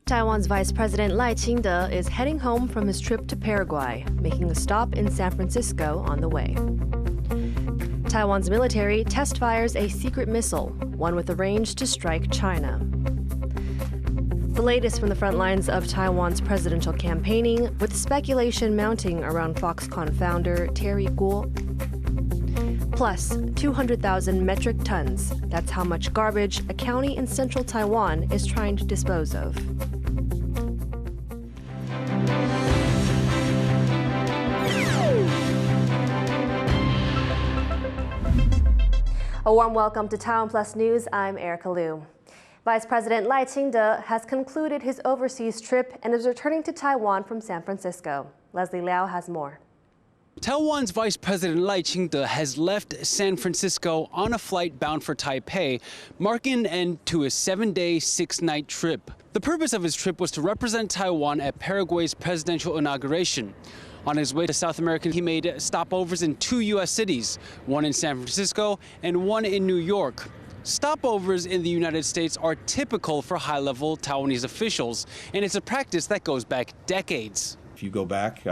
Taiwan's Vice President Ching-te is heading home from his trip to Paraguay, making a stop in San Francisco on the way. Taiwan's military test fires a secret missile, one with a range to strike China. The latest from the front lines of Taiwan's presidential campaigning, with speculation mounting around Foxconn founder Terry Guo. Plus, 200,000 metric tons. That's how much garbage a county in central Taiwan is trying to dispose of. A warm welcome to TaiwanPlus News. I'm Erika Liu. Vice President Ching-te has concluded his overseas trip and is returning to Taiwan from San Francisco. Leslie Liao has more. Taiwan's Vice President Ching-te has left San Francisco on a flight bound for Taipei, marking an end to a 7-day, 6-night trip. The purpose of his trip was to represent Taiwan at Paraguay's presidential inauguration. On his way to South America, he made stopovers in 2 U.S. cities, one in San Francisco and one in New York. Stopovers in the United States are typical for high-level Taiwanese officials, and it's a practice that goes back decades. If you go back,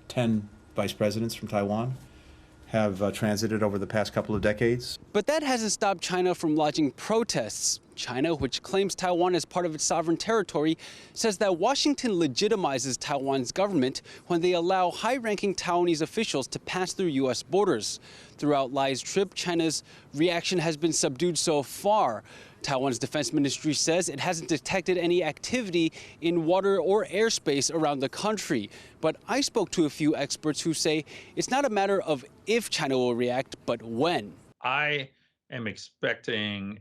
10 vice presidents from Taiwan have transited over the past couple of decades. But that hasn't stopped China from lodging protests. China, which claims Taiwan as part of its sovereign territory, says that Washington legitimizes Taiwan's government when they allow high-ranking Taiwanese officials to pass through U.S. borders. Throughout Li's trip, China's reaction has been subdued so far. Taiwan's defense ministry says it hasn't detected any activity in water or airspace around the country. But I spoke to a few experts who say it's not a matter of if China will react, but when. I am expecting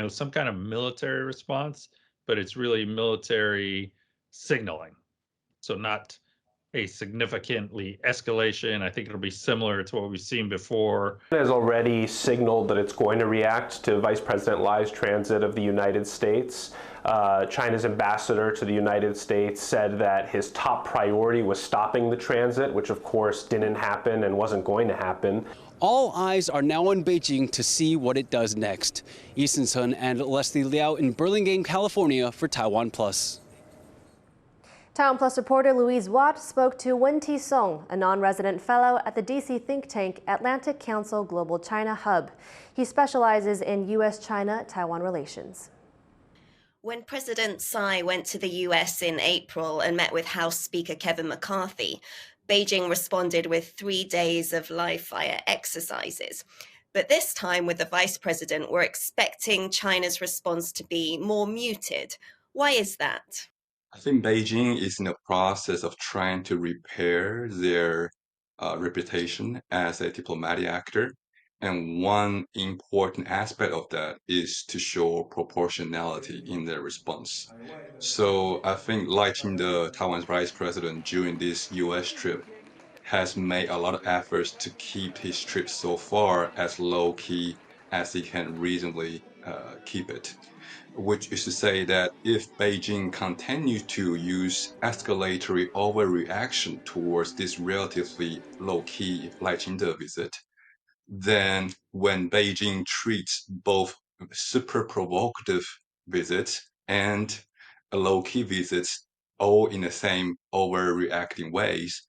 some kind of military response, but it's really military signaling. So not a significantly escalation. I think it'll be similar to what we've seen before. It has already signaled that it's going to react to Vice President Li's transit of the United States. China's ambassador to the United States said that his top priority was stopping the transit, which of course didn't happen and wasn't going to happen. All eyes are now on Beijing to see what it does next. Easton Sun and Leslie Liao in Burlingame, California for TaiwanPlus. TaiwanPlus reporter Louise Watt spoke to Wen-Ti Song, a non-resident fellow at the D.C. think tank Atlantic Council Global China Hub. He specializes in U.S.-China-Taiwan relations. When President Tsai went to the U.S. in April and met with House Speaker Kevin McCarthy, Beijing responded with 3 days of live-fire exercises. But this time, with the vice president, we're expecting China's response to be more muted. Why is that? I think Beijing is in the process of trying to repair their reputation as a diplomatic actor. And one important aspect of that is to show proportionality in their response. So I think the Taiwan's vice president during this U.S. trip has made a lot of efforts to keep his trip so far as low-key as he can reasonably keep it. Which is to say that if Beijing continues to use escalatory overreaction towards this relatively low-key Ching-te visit, then when Beijing treats both super provocative visits and low-key visits all in the same overreacting ways,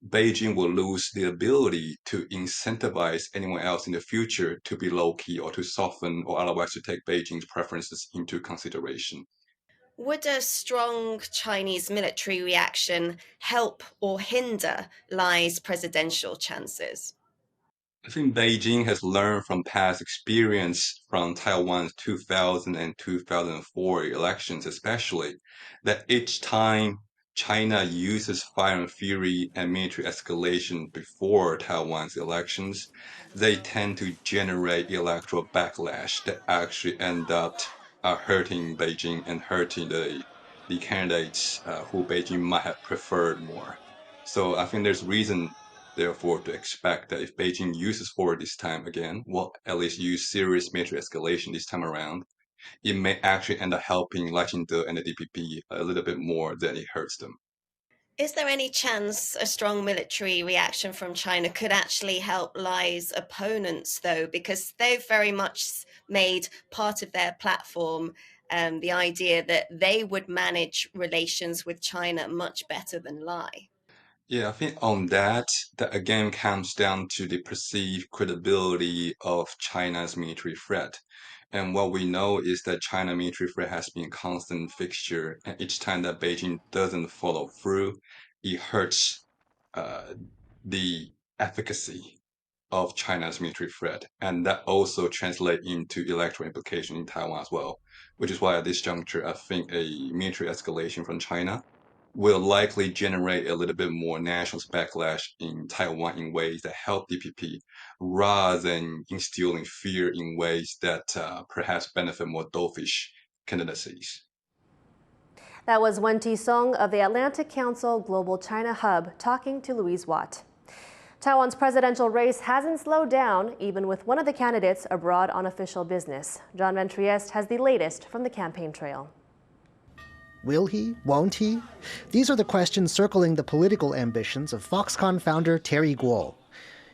Beijing will lose the ability to incentivize anyone else in the future to be low-key or to soften or otherwise to take Beijing's preferences into consideration. Would a strong Chinese military reaction help or hinder Li's presidential chances? I think Beijing has learned from past experience from Taiwan's 2000 and 2004 elections especially, that each time China uses fire and fury and military escalation before Taiwan's elections, they tend to generate electoral backlash that actually end up hurting Beijing and hurting the candidates who Beijing might have preferred more. So I think there's reason, therefore, to expect that if Beijing uses force this time again, well, at least use serious military escalation this time around, it may actually end up helping Ching-te and the DPP a little bit more than it hurts them. Is there any chance a strong military reaction from China could actually help Lai's opponents, though? Because they've very much made part of their platform the idea that they would manage relations with China much better than Lai. Yeah, I think on that again comes down to the perceived credibility of China's military threat. And what we know is that China military threat has been a constant fixture, and each time that Beijing doesn't follow through, it hurts the efficacy of China's military threat. And that also translates into electoral implication in Taiwan as well, which is why at this juncture, I think a military escalation from China will likely generate a little bit more nationalist backlash in Taiwan in ways that help DPP rather than instilling fear in ways that perhaps benefit more dovish candidacies. That was Wen-Ti Song of the Atlantic Council Global China Hub talking to Louise Watt. Taiwan's presidential race hasn't slowed down, even with one of the candidates abroad on official business. John Van Trieste has the latest from the campaign trail. Will he? Won't he? These are the questions circling the political ambitions of Foxconn founder Terry Guo.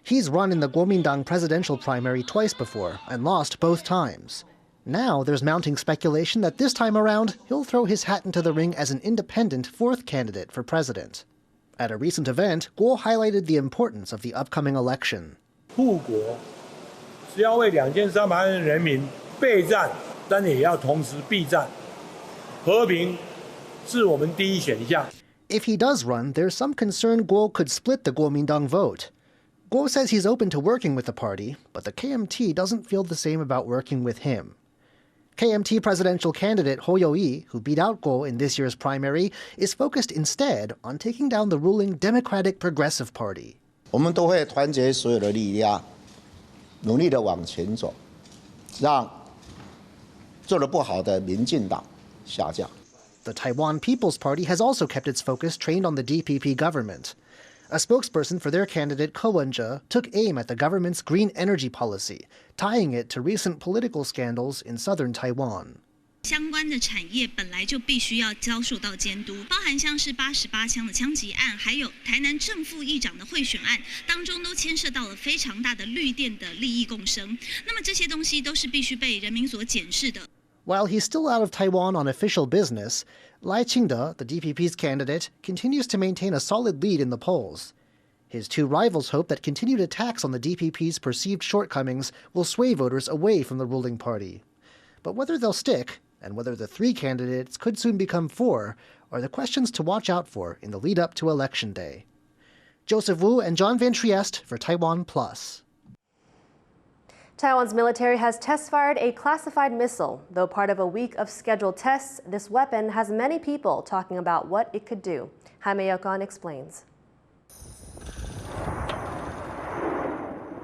He's run in the Kuomintang presidential primary twice before and lost both times. Now there's mounting speculation that this time around he'll throw his hat into the ring as an independent fourth candidate for president. At a recent event, Guo highlighted the importance of the upcoming election. 护国是要为2300万人民备战，但也要同时避战。和平是我们第一选项。 If he does run, there's some concern Guo could split the Kuomintang vote. Guo says he's open to working with the party, but the KMT doesn't feel the same about working with him. KMT presidential candidate Hou You-yi, who beat out Guo in this year's primary, is focused instead on taking down the ruling Democratic Progressive Party. 我们都会团结所有的力量，努力的往前走，让做得不好的民进党下降。 The Taiwan People's Party has also kept its focus trained on the DPP government. A spokesperson for their candidate, Ko Wen-je, took aim at the government's green energy policy, tying it to recent political scandals in southern Taiwan. 相关的产业本来就必须要遭受到监督，包含像是88枪的枪击案，还有台南正副议长的贿选案，当中都牵涉到了非常大的绿电的利益共生。那么这些东西都是必须被人民所检视的。 While he's still out of Taiwan on official business, Ching-te, the DPP's candidate, continues to maintain a solid lead in the polls. His two rivals hope that continued attacks on the DPP's perceived shortcomings will sway voters away from the ruling party. But whether they'll stick, and whether the three candidates could soon become four, are the questions to watch out for in the lead-up to Election Day. Joseph Wu and John Van Trieste for TaiwanPlus. Taiwan's military has test-fired a classified missile. Though part of a week of scheduled tests, this weapon has many people talking about what it could do. Jaime Yocon explains.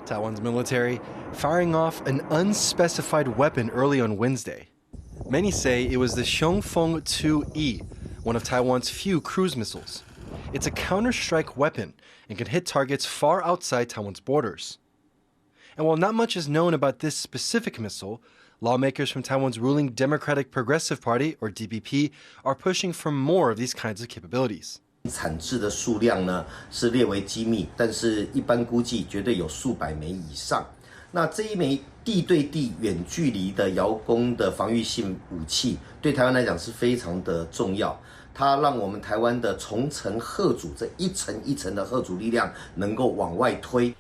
Taiwan's military firing off an unspecified weapon early on Wednesday. Many say it was the Xiongfeng 2E, one of Taiwan's few cruise missiles. It's a counterstrike weapon and can hit targets far outside Taiwan's borders. And while not much is known about this specific missile, lawmakers from Taiwan's ruling Democratic Progressive Party, or DPP, are pushing for more of these kinds of capabilities. 产制的数量呢是列为机密，但是一般估计绝对有数百枚以上。那这一枚地对地远距离的遥攻的防御性武器，对台湾来讲是非常的重要。它让我们台湾的重层嚇阻这一层一层的嚇阻力量能够往外推。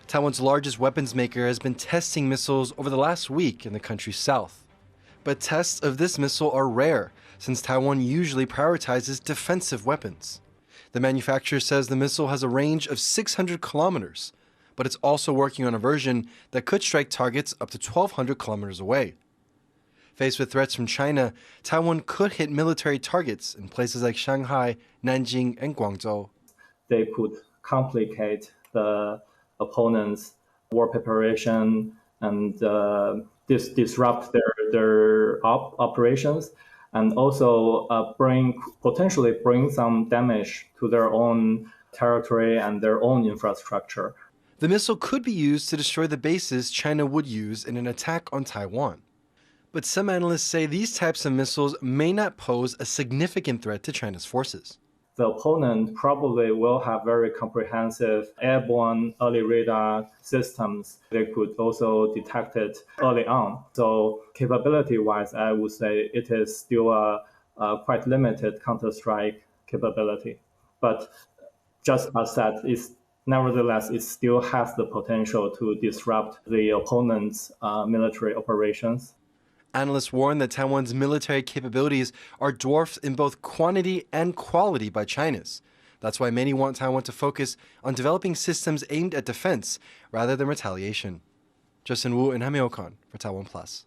Taiwan's largest weapons maker has been testing missiles over the last week in the country's south. But tests of this missile are rare, since Taiwan usually prioritizes defensive weapons. The manufacturer says the missile has a range of 600 kilometers, but it's also working on a version that could strike targets up to 1,200 kilometers away. Faced with threats from China, Taiwan could hit military targets in places like Shanghai, Nanjing, and Guangzhou. They could complicate the opponents' war preparation and disrupt their operations, and also potentially bring some damage to their own territory and their own infrastructure. The missile could be used to destroy the bases China would use in an attack on Taiwan. But some analysts say these types of missiles may not pose a significant threat to China's forces. the opponent probably will have very comprehensive airborne early radar systems. They could also detect it early on. So capability-wise, I would say it is still a quite limited counterstrike capability. But just as that, nevertheless, it still has the potential to disrupt the opponent's military operations. Analysts warn that Taiwan's military capabilities are dwarfed in both quantity and quality by China's. That's why many want Taiwan to focus on developing systems aimed at defense rather than retaliation. Justin Wu and Hamilton for TaiwanPlus.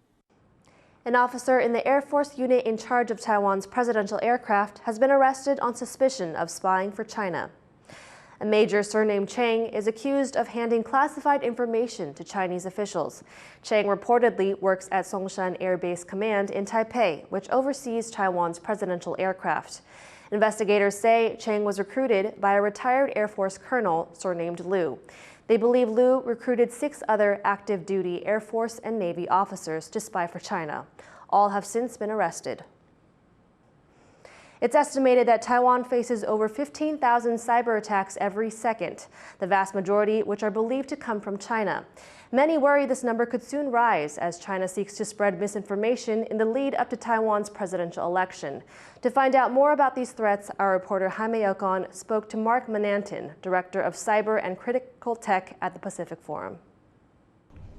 An officer in the Air Force unit in charge of Taiwan's presidential aircraft has been arrested on suspicion of spying for China. A major surnamed Chang is accused of handing classified information to Chinese officials. Chang reportedly works at Songshan Air Base Command in Taipei, which oversees Taiwan's presidential aircraft. Investigators say Chang was recruited by a retired Air Force colonel surnamed Liu. They believe Liu recruited 6 other active duty Air Force and Navy officers to spy for China. All have since been arrested. It's estimated that Taiwan faces over 15,000 cyber attacks every second, the vast majority which are believed to come from China. Many worry this number could soon rise as China seeks to spread misinformation in the lead up to Taiwan's presidential election. To find out more about these threats, our reporter Jaime Ocon spoke to Mark Manantin, Director of Cyber and Critical Tech at the Pacific Forum.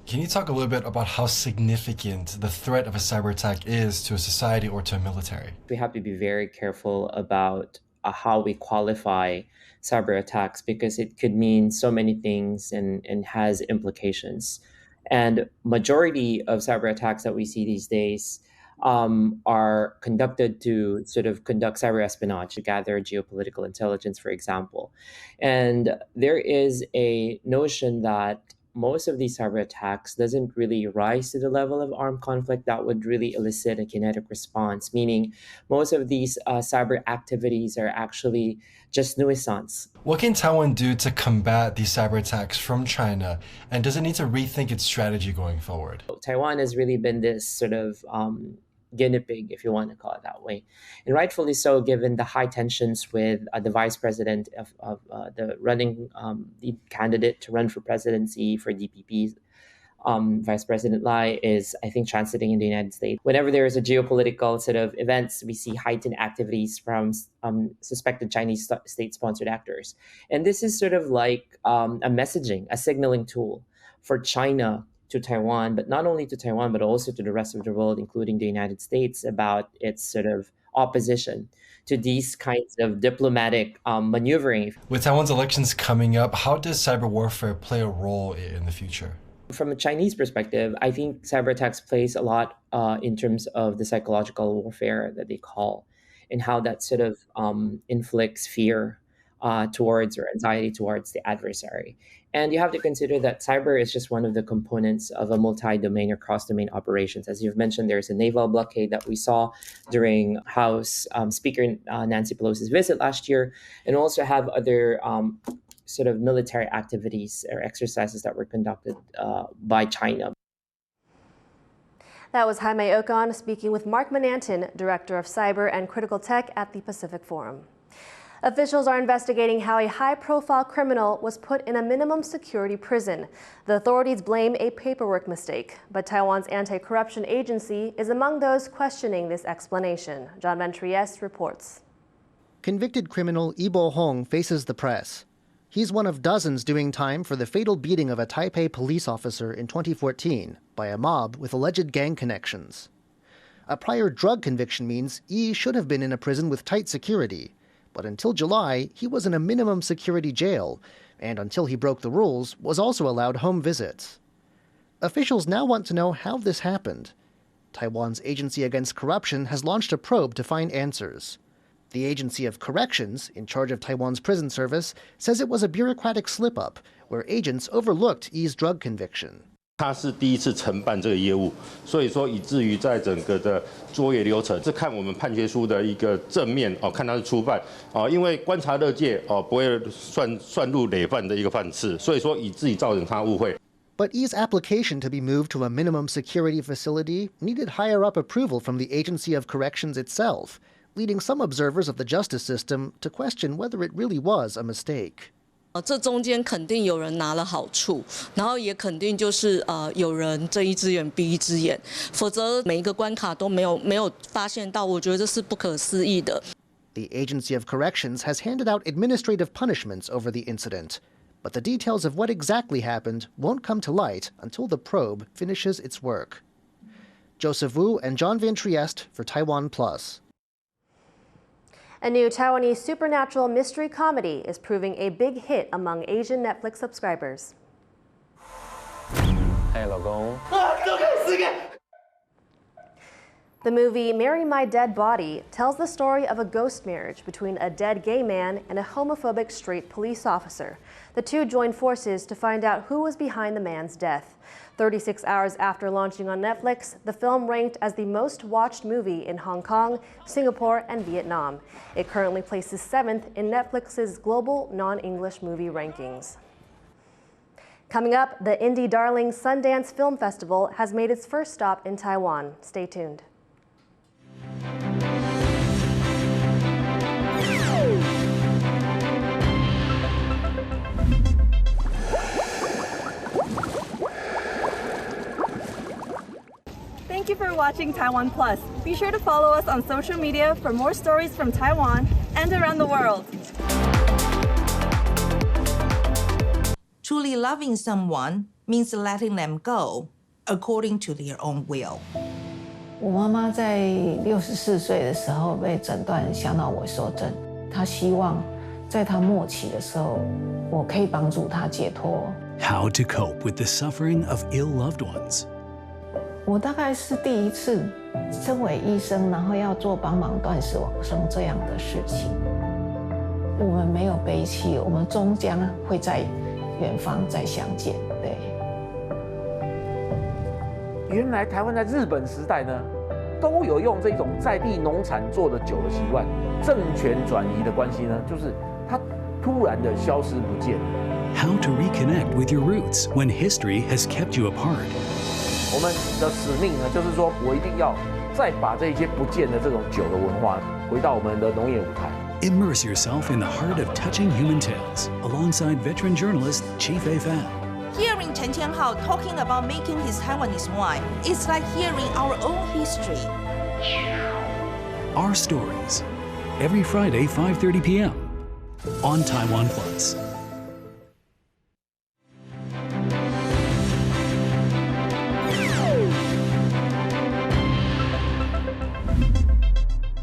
Can you talk a little bit about how significant the threat of a cyber attack is to a society or to a military? We have to be very careful about how we qualify cyber attacks because it could mean so many things and has implications. And majority of cyber attacks that we see these days are conducted to sort of conduct cyber espionage, to gather geopolitical intelligence, for example. And there is a notion that most of these cyber attacks doesn't really rise to the level of armed conflict that would really elicit a kinetic response, meaning most of these cyber activities are actually just nuisance. What can Taiwan do to combat these cyber attacks from China, and does it need to rethink its strategy going forward? Taiwan has really been this sort of guinea pig, if you want to call it that way. And rightfully so, given the high tensions with the vice president of the running the candidate to run for presidency for DPP, Vice President Lai is, I think, transiting in the United States. Whenever there is a geopolitical sort of events, we see heightened activities from suspected Chinese state-sponsored actors. And this is sort of like a messaging, a signaling tool for China to Taiwan, but not only to Taiwan, but also to the rest of the world, including the United States, about its sort of opposition to these kinds of diplomatic maneuvering. With Taiwan's elections coming up, how does cyber warfare play a role in the future? From a Chinese perspective, I think cyber attacks plays a lot in terms of the psychological warfare that they call, and how that sort of inflicts fear towards or anxiety towards the adversary. And you have to consider that cyber is just one of the components of a multi-domain or cross-domain operations. As you've mentioned, there's a naval blockade that we saw during House Speaker Nancy Pelosi's visit last year, and also have other sort of military activities or exercises that were conducted by China. That was Jaime Ocon speaking with Mark Manantin, Director of Cyber and Critical Tech at the Pacific Forum. Officials are investigating how a high-profile criminal was put in a minimum security prison. The authorities blame a paperwork mistake, but Taiwan's anti-corruption agency is among those questioning this explanation. John Ventriez reports. Convicted criminal Ibo Hong faces the press. He's one of dozens doing time for the fatal beating of a Taipei police officer in 2014 by a mob with alleged gang connections. A prior drug conviction means Yi should have been in a prison with tight security. But until July, he was in a minimum security jail, and until he broke the rules, was also allowed home visits. Officials now want to know how this happened. Taiwan's Agency Against Corruption has launched a probe to find answers. The Agency of Corrections, in charge of Taiwan's prison service, says it was a bureaucratic slip-up, where agents overlooked Yi's drug conviction. 他是第一次承办这个业务，所以说以至于在整个的作业流程，是看我们判决书的一个正面看他是初犯因为观察乐界不会算入累犯的一个犯次，所以说以至于造成他误会。 But Yi's application to be moved to a minimum security facility needed higher-up approval from the Agency of Corrections itself, leading some observers of the justice system to question whether it really was a mistake. 这中间肯定有人拿了好处，然后也肯定就是有人睁一只眼闭一只眼，否则每一个关卡都没有发现到，我觉得这是不可思议的。The Agency of Corrections has handed out administrative punishments over the incident, but the details of what exactly happened won't come to light until the probe finishes its work. Joseph Wu and John Van Trieste for TaiwanPlus. A new Taiwanese supernatural mystery comedy is proving a big hit among Asian Netflix subscribers. Hey, 老公。The movie Marry My Dead Body tells the story of a ghost marriage between a dead gay man and a homophobic straight police officer. The two joined forces to find out who was behind the man's death. 36 hours after launching on Netflix, the film ranked as the most watched movie in Hong Kong, Singapore, and Vietnam. It currently places 7th in Netflix's global non-English movie rankings. Coming up, the indie darling Sundance Film Festival has made its first stop in Taiwan. Stay tuned. Thank you for watching TaiwanPlus. Be sure to follow us on social media for more stories from Taiwan and around the world. Truly loving someone means letting them go according to their own will. 我妈妈在64岁的时候被诊断小脑萎缩症，她希望在她末期的时候，我可以帮助她解脱。How to cope with the suffering of ill loved ones. 我大概是第一次身为医生，然后要做帮忙断食往生这样的事情。我们没有悲戚，我们终将会在远方再相见。对。原来台湾在日本时代呢，都有用这种在地农产做的酒的习惯。政权转移的关系呢，就是它突然的消失不见。How to reconnect with your roots when history has kept you apart. 我们的使命呢，就是说我一定要再把这些不见的这种酒的文化回到我们的农业舞台。Immerse yourself in the heart of touching human tales alongside veteran journalist Ching-te. Hearing Chen Tianhao talking about making his Taiwanese wine is like hearing our own history. Our stories, every Friday, 5:30 p.m. on TaiwanPlus.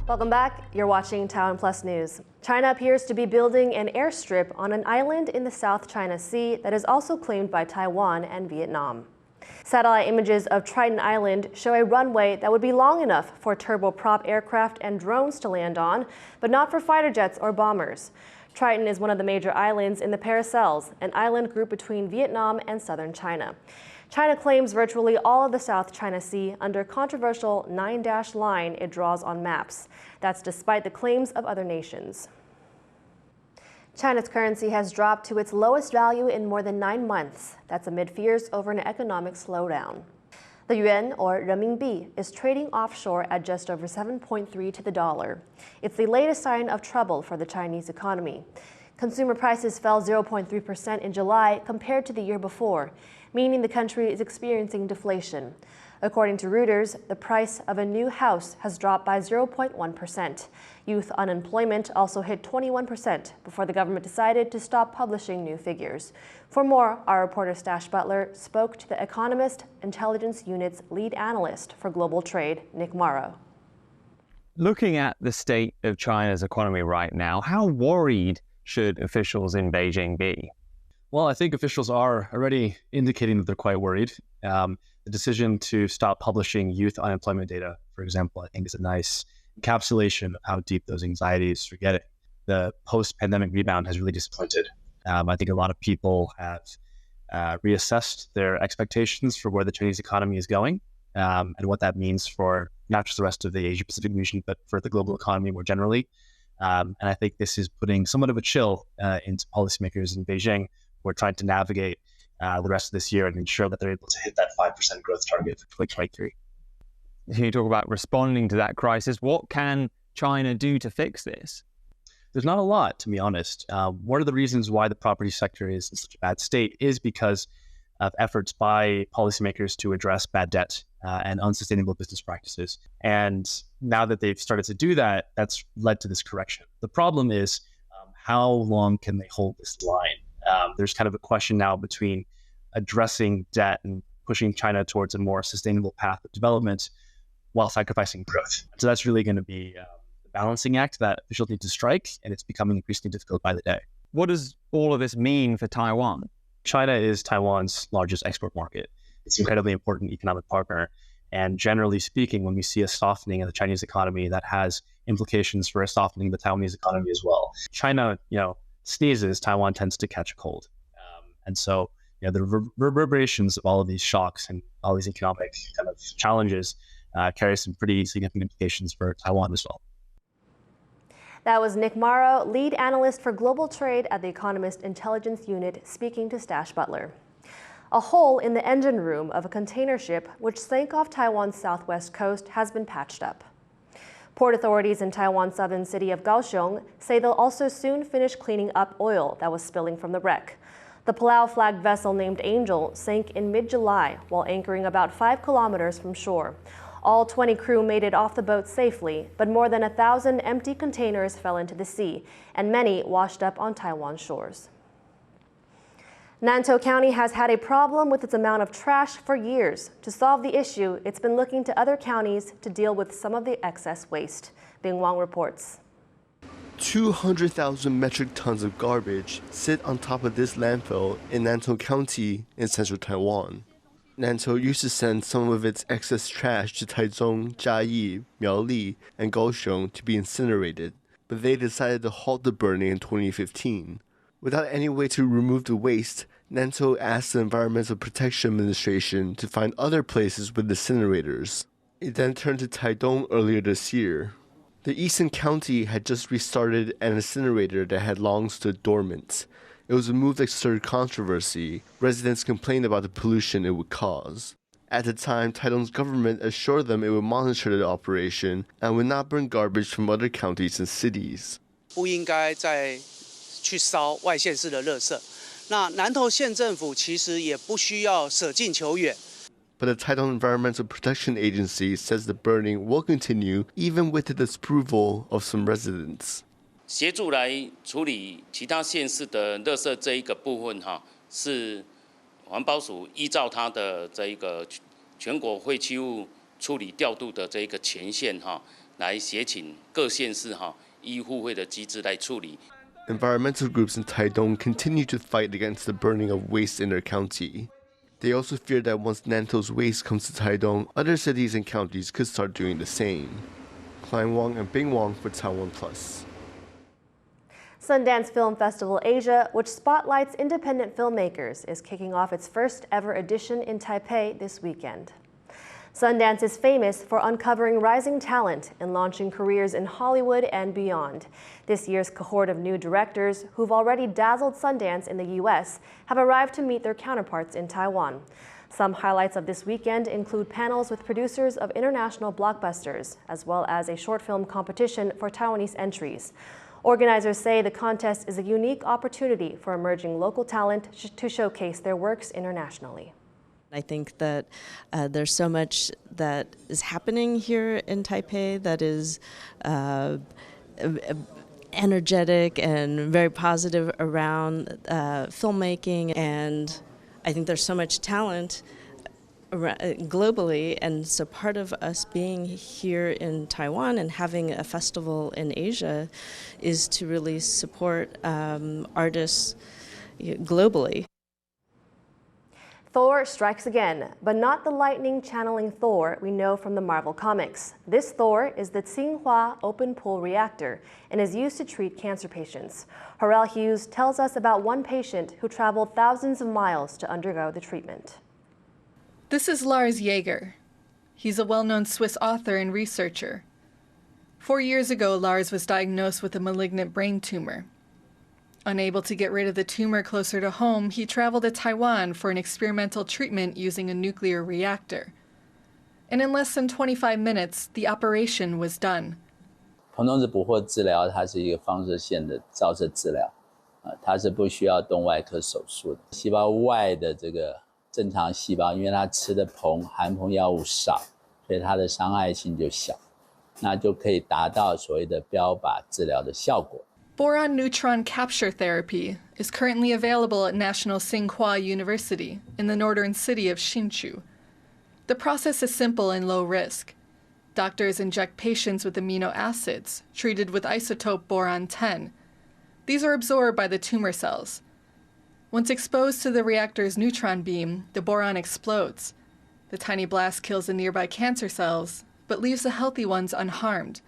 Welcome back. You're watching TaiwanPlus News. China appears to be building an airstrip on an island in the South China Sea that is also claimed by Taiwan and Vietnam. Satellite images of Triton Island show a runway that would be long enough for turboprop aircraft and drones to land on, but not for fighter jets or bombers. Triton is one of the major islands in the Paracels, an island group between Vietnam and southern China. China claims virtually all of the South China Sea under controversial 9-dash line it draws on maps. That's despite the claims of other nations. China's currency has dropped to its lowest value in more than 9 months. That's amid fears over an economic slowdown. The yuan, or renminbi, is trading offshore at just over 7.3 to the dollar. It's the latest sign of trouble for the Chinese economy. Consumer prices fell 0.3% in July compared to the year before, meaning the country is experiencing deflation. According to Reuters, the price of a new house has dropped by 0.1%. Youth unemployment also hit 21% before the government decided to stop publishing new figures. For more, our reporter Stash Butler spoke to the Economist Intelligence Unit's lead analyst for global trade, Nick Morrow. Looking at the state of China's economy right now, how worried should officials in Beijing be? Well, I think officials are already indicating that they're quite worried. The decision to stop publishing youth unemployment data, for example, I think is a nice encapsulation of how deep those anxieties are getting. The post-pandemic rebound has really disappointed. I think a lot of people have reassessed their expectations for where the Chinese economy is going and what that means for not just the rest of the Asia-Pacific region, but for the global economy more generally. And I think this is putting somewhat of a chill into policymakers in Beijing who are trying to navigate the rest of this year and ensure that they're able to hit that 5% growth target for 2023. You talk about responding to that crisis. What can China do to fix this? There's not a lot, to be honest. One of the reasons why the property sector is in such a bad state is because of efforts by policymakers to address bad debt and unsustainable business practices. And now that they've started to do that, that's led to this correction. The problem is, how long can they hold this line? There's kind of a question now between addressing debt and pushing China towards a more sustainable path of development while sacrificing growth. So that's really going to be the balancing act that officials need to strike, and it's becoming increasingly difficult by the day. What does all of this mean for Taiwan? China is Taiwan's largest export market. It's an incredibly important economic partner. And generally speaking, when we see a softening of the Chinese economy, that has implications for a softening of the Taiwanese economy as well. China, sneezes, Taiwan tends to catch a cold. And so, the reverberations of all of these shocks and all these economic kind of challenges carry some pretty significant implications for Taiwan as well. That was Nick Morrow, lead analyst for global trade at the Economist Intelligence Unit, speaking to Stash Butler. A hole in the engine room of a container ship which sank off Taiwan's southwest coast has been patched up. Port authorities in Taiwan's southern city of Kaohsiung say they'll also soon finish cleaning up oil that was spilling from the wreck. The Palau-flagged vessel named Angel sank in mid-July while anchoring about 5 kilometers from shore. All 20 crew made it off the boat safely, but more than 1,000 empty containers fell into the sea, and many washed up on Taiwan shores. Nantou County has had a problem with its amount of trash for years. To solve the issue, it's been looking to other counties to deal with some of the excess waste. Bing Wang reports. 200,000 metric tons of garbage sit on top of this landfill in Nantou County in central Taiwan. Nantou used to send some of its excess trash to Taichung, Jiayi, Miaoli, and Kaohsiung to be incinerated, but they decided to halt the burning in 2015. Without any way to remove the waste, Nantou asked the Environmental Protection Administration to find other places with incinerators. It then turned to Taidong earlier this year. The eastern county had just restarted an incinerator that had long stood dormant. It was a move that stirred controversy. Residents complained about the pollution it would cause. At the time, Taidong's government assured them it would monitor the operation and would not burn garbage from other counties and cities. 不应该再去烧外县市的垃圾。那南投县政府其实也不需要舍近求远。 But the Taiwan Environmental Protection Agency says the burning will continue even with the disapproval of some residents. 协助来处理其他县市的垃圾这一个部分是环保署依照它的这一个全国废弃物处理调度的这一个前线来协请各县市依互惠的机制来处理。 Environmental groups in Taidong continue to fight against the burning of waste in their county. They also fear that once Nantou's waste comes to Taidong, other cities and counties could start doing the same. Klein Wang and Bing Wang for TaiwanPlus. Sundance Film Festival Asia, which spotlights independent filmmakers, is kicking off its first ever edition in Taipei this weekend. Sundance is famous for uncovering rising talent and launching careers in Hollywood and beyond. This year's cohort of new directors, who've already dazzled Sundance in the U.S., have arrived to meet their counterparts in Taiwan. Some highlights of this weekend include panels with producers of international blockbusters, as well as a short film competition for Taiwanese entries. Organizers say the contest is a unique opportunity for emerging local talent to showcase their works internationally. I think that there's so much that is happening here in Taipei that is energetic and very positive around filmmaking, and I think there's so much talent globally, and so part of us being here in Taiwan and having a festival in Asia is to really support artists globally. Thor strikes again, but not the lightning channeling Thor we know from the Marvel comics. This Thor is the Tsinghua open pool reactor and is used to treat cancer patients. Harel Hughes tells us about one patient who traveled thousands of miles to undergo the treatment. This is Lars Jaeger. He's a well-known Swiss author and researcher. 4 years ago, Lars was diagnosed with a malignant brain tumor. Unable to get rid of the tumor closer to home, he traveled to Taiwan for an experimental treatment using a nuclear reactor. And in less than 25 minutes, the operation was done. 孔洞子捕获治疗，它是一个放射线的照射治疗，它是不需要动外科手术的。细胞外的这个正常细胞，因为它吃的含硼药物少，所以它的伤害性就小，那就可以达到所谓的标靶治疗的效果。Boron neutron capture therapy is currently available at National Tsinghua University in the northern city of Hsinchu. The process is simple and low risk. Doctors inject patients with amino acids treated with isotope boron-10. These are absorbed by the tumor cells. Once exposed to the reactor's neutron beam, the boron explodes. The tiny blast kills the nearby cancer cells, but leaves the healthy ones unharmed.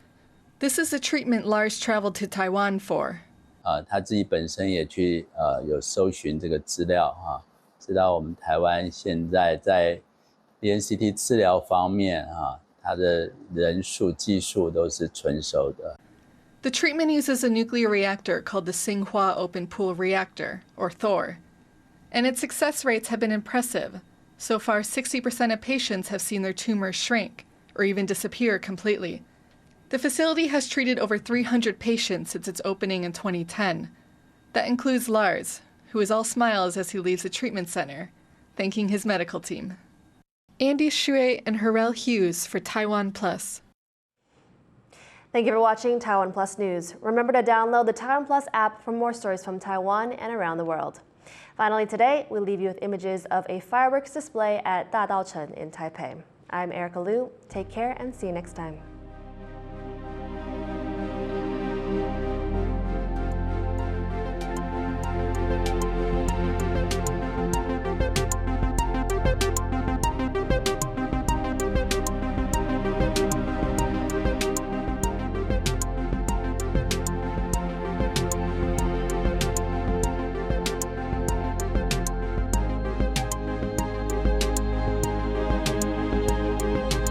This is the treatment Lars traveled to Taiwan for. 他自己本身也去有搜寻这个资料知道我们台湾现在在 BNCT 治疗方面它的人数技术都是纯熟的。The treatment uses a nuclear reactor called the Tsinghua Open Pool Reactor, or THOR, and its success rates have been impressive. So far, 60% of patients have seen their tumors shrink, or even disappear completely. The facility has treated over 300 patients since its opening in 2010. That includes Lars, who is all smiles as he leaves the treatment center, thanking his medical team. Andy Shui and Harel Hughes for TaiwanPlus. Thank you for watching Taiwan Plus News. Remember to download the Taiwan Plus app for more stories from Taiwan and around the world. Finally today, we leave you with images of a fireworks display at Dadaocheng in Taipei. I'm Erika Liu. Take care and see you next time.